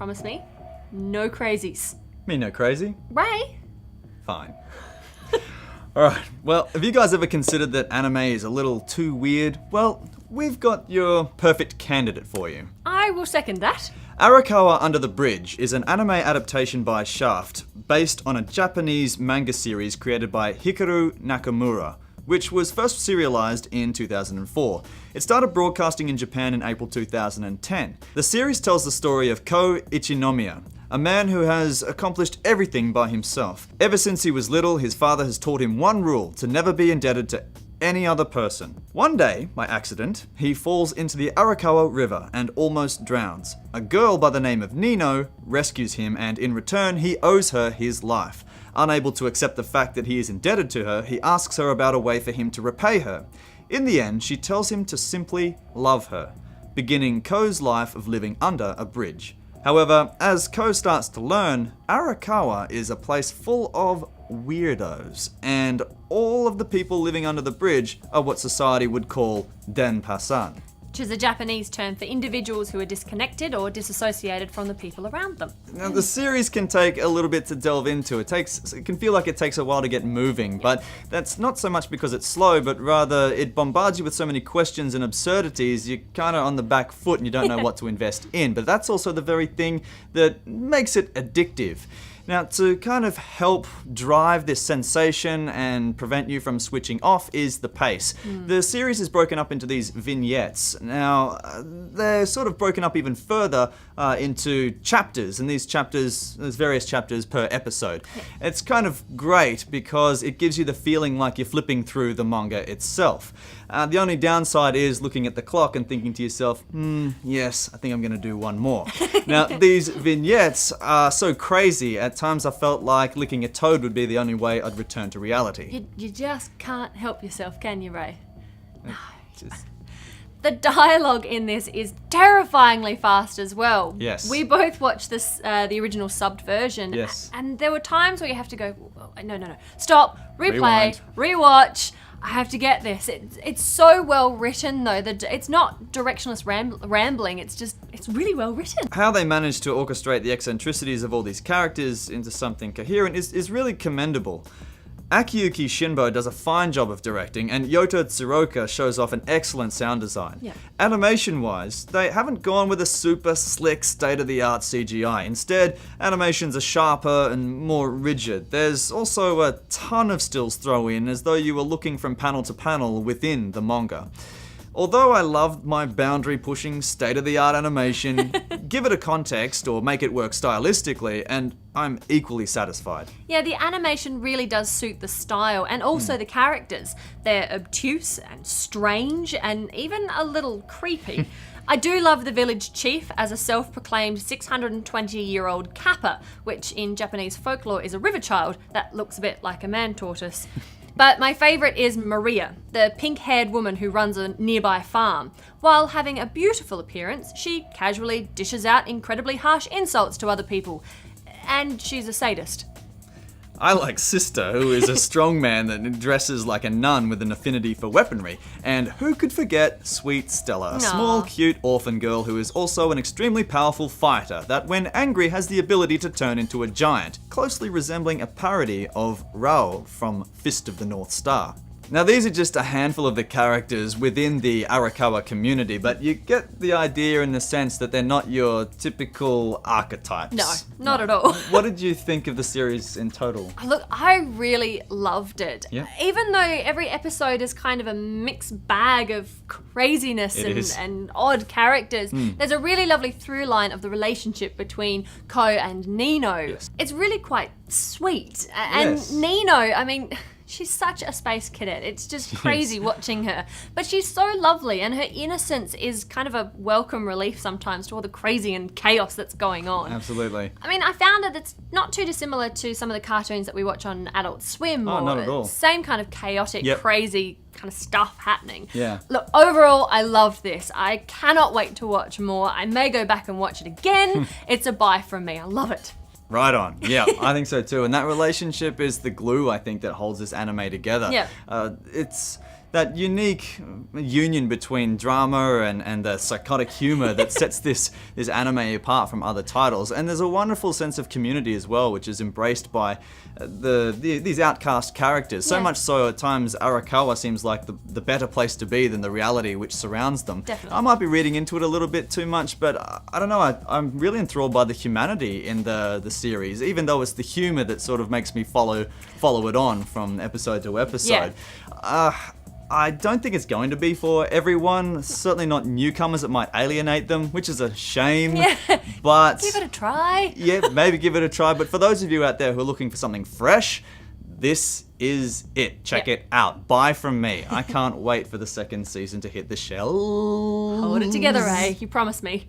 promise me? No crazies. Me no crazy? Ray? Fine. Alright, well, have you guys ever considered that anime is a little too weird? Well, we've got your perfect candidate for you. I will second that. Arakawa Under the Bridge is an anime adaptation by Shaft, based on a Japanese manga series created by Hikaru Nakamura, which was first serialized in 2004. It started broadcasting in Japan in April 2010. The series tells the story of Ko Ichinomiya, a man who has accomplished everything by himself. Ever since he was little, his father has taught him one rule: to never be indebted to any other person. One day, by accident, he falls into the Arakawa River and almost drowns. A girl by the name of Nino rescues him, and in return, he owes her his life. Unable to accept the fact that he is indebted to her, he asks her about a way for him to repay her. In the end, she tells him to simply love her, beginning Ko's life of living under a bridge. However, as Ko starts to learn, Arakawa is a place full of weirdos, and all of the people living under the bridge are what society would call denpasan. Which is a Japanese term for individuals who are disconnected or disassociated from the people around them. Now, the series can take a little bit to delve into. It can feel like it takes a while to get moving, but that's not so much because it's slow, but rather it bombards you with so many questions and absurdities, you're kind of on the back foot and you don't know what to invest in. But that's also the very thing that makes it addictive. Now, to kind of help drive this sensation and prevent you from switching off is the pace. The series is broken up into these vignettes. Now, they're sort of broken up even further into chapters, and these chapters, there's various chapters per episode. It's kind of great because it gives you the feeling like you're flipping through the manga itself. The only downside is looking at the clock and thinking to yourself, yes, I think I'm going to do one more. Now, these vignettes are so crazy, at times I felt like licking a toad would be the only way I'd return to reality. You just can't help yourself, can you, Ray? No. Just- The dialogue in this is terrifyingly fast as well. Yes. We both watched this, the original subbed version. Yes. And there were times where you have to go, no, stop, replay, Rewind. rewatch. I have to get this. It's so well written though. It's not directionless rambling. It's really well written. How they managed to orchestrate the eccentricities of all these characters into something coherent is really commendable. Akiyuki Shinbo does a fine job of directing, and Yota Tsuruoka shows off an excellent sound design. Yeah. Animation-wise, they haven't gone with a super slick, state-of-the-art CGI. Instead, animations are sharper and more rigid. There's also a ton of stills thrown in, as though you were looking from panel to panel within the manga. Although I loved my boundary-pushing, state-of-the-art animation, give it a context or make it work stylistically, and I'm equally satisfied. Yeah, the animation really does suit the style and also the characters. They're obtuse and strange and even a little creepy. I do love the village chief as a self-proclaimed 620-year-old kappa, which in Japanese folklore is a river child that looks a bit like a man tortoise. But my favourite is Maria, the pink-haired woman who runs a nearby farm. While having a beautiful appearance, she casually dishes out incredibly harsh insults to other people. And she's a sadist. I like Sister, who is a strong man that dresses like a nun with an affinity for weaponry. And who could forget Sweet Stella, a small, cute orphan girl who is also an extremely powerful fighter that, when angry, has the ability to turn into a giant, closely resembling a parody of Rao from Fist of the North Star. Now, these are just a handful of the characters within the Arakawa community, but you get the idea in the sense that they're not your typical archetypes. No, not at all. What did you think of the series in total? Look, I really loved it. Yeah. Even though every episode is kind of a mixed bag of craziness and odd characters, there's a really lovely through line of the relationship between Ko and Nino. Yes. It's really quite sweet. And Yes. Nino, I mean, she's such a space cadet. It's just crazy watching her. But she's so lovely, and her innocence is kind of a welcome relief sometimes to all the crazy and chaos that's going on. Absolutely. I mean, I found that it's not too dissimilar to some of the cartoons that we watch on Adult Swim. Oh, not at all. Same kind of chaotic, crazy kind of stuff happening. Yeah. Look, overall, I loved this. I cannot wait to watch more. I may go back and watch it again. It's a buy from me. I love it. Right on. Yeah, I think so too. And that relationship is the glue, I think, that holds this anime together. Yeah. It's that unique union between drama and the psychotic humor that sets this anime apart from other titles. And there's a wonderful sense of community as well, which is embraced by these outcast characters. So Yeah. much so at times Arakawa seems like the better place to be than the reality which surrounds them. Definitely. I might be reading into it a little bit too much, but I don't know, I'm really enthralled by the humanity in the series, even though it's the humor that sort of makes me follow it on from episode to episode. I don't think it's going to be for everyone, certainly not newcomers. It might alienate them, which is a shame. Yeah. But Give it a try. yeah, maybe give it a try. But for those of you out there who are looking for something fresh, this is it. Check Yeah. it out. Buy from me. I can't wait for the second season to hit the shelves. Hold it together, Ray. You promised me.